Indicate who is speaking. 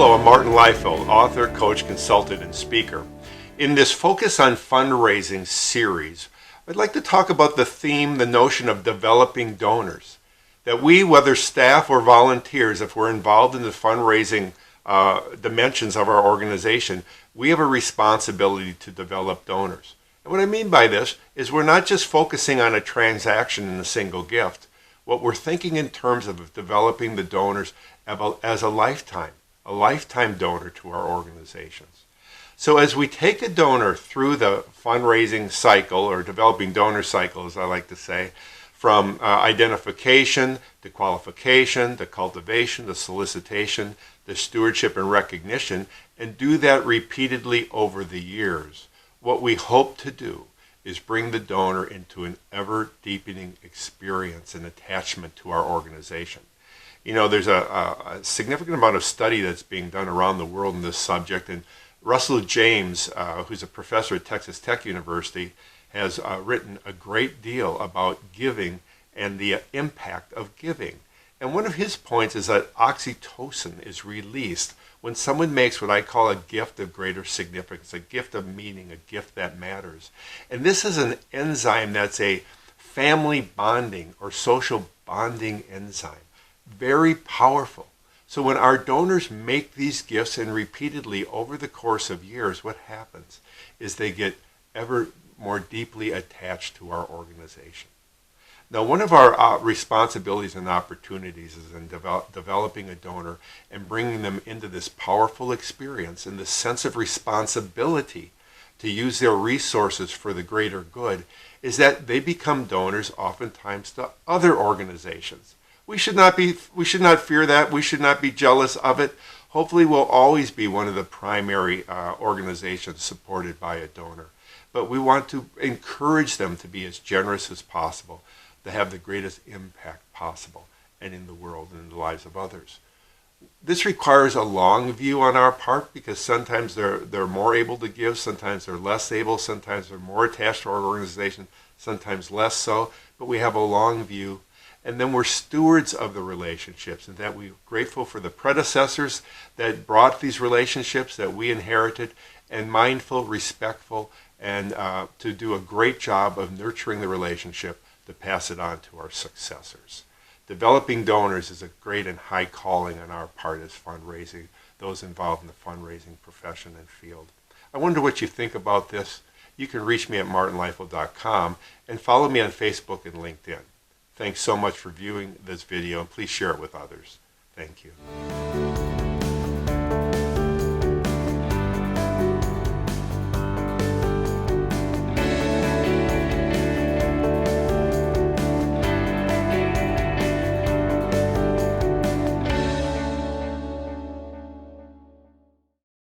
Speaker 1: Hello, I'm Martin Liefeld, author, coach, consultant, and speaker. In this Focus on Fundraising series, I'd like to talk about the notion of developing donors. That we, whether staff or volunteers, if we're involved in the fundraising dimensions of our organization, we have a responsibility to develop donors. And what I mean by this is we're not just focusing on a transaction and a single gift. What we're thinking in terms of developing the donors as a lifetime donor to our organizations. So as we take a donor through the fundraising cycle, or developing donor cycle as I like to say, from identification to qualification, to cultivation, to solicitation, to stewardship and recognition, and do that repeatedly over the years, what we hope to do is bring the donor into an ever-deepening experience and attachment to our organization. You know, there's a significant amount of study that's being done around the world in this subject, and Russell James, who's a professor at Texas Tech University, has written a great deal about giving and the impact of giving. And one of his points is that oxytocin is released when someone makes what I call a gift of greater significance, a gift of meaning, a gift that matters. And this is an enzyme that's a family bonding or social bonding enzyme. Very powerful. So when our donors make these gifts and repeatedly over the course of years, what happens is they get ever more deeply attached to our organization. Now, one of our responsibilities and opportunities is in developing a donor and bringing them into this powerful experience and this sense of responsibility to use their resources for the greater good, is that they become donors oftentimes to other organizations. We should not fear that. We should not be jealous of it. Hopefully we'll always be one of the primary organizations supported by a donor. But we want to encourage them to be as generous as possible, to have the greatest impact possible and in the world and in the lives of others. This requires a long view on our part, because sometimes they're more able to give, sometimes they're less able, sometimes they're more attached to our organization, sometimes less so, but we have a long view. And then we're stewards of the relationships, and that we're grateful for the predecessors that brought these relationships that we inherited, and mindful, respectful, and to do a great job of nurturing the relationship to pass it on to our successors. Developing donors is a great and high calling on our part as fundraising, those involved in the fundraising profession and field. I wonder what you think about this. You can reach me at martinliefeld.com and follow me on Facebook and LinkedIn. Thanks so much for viewing this video, and please share it with others. Thank you.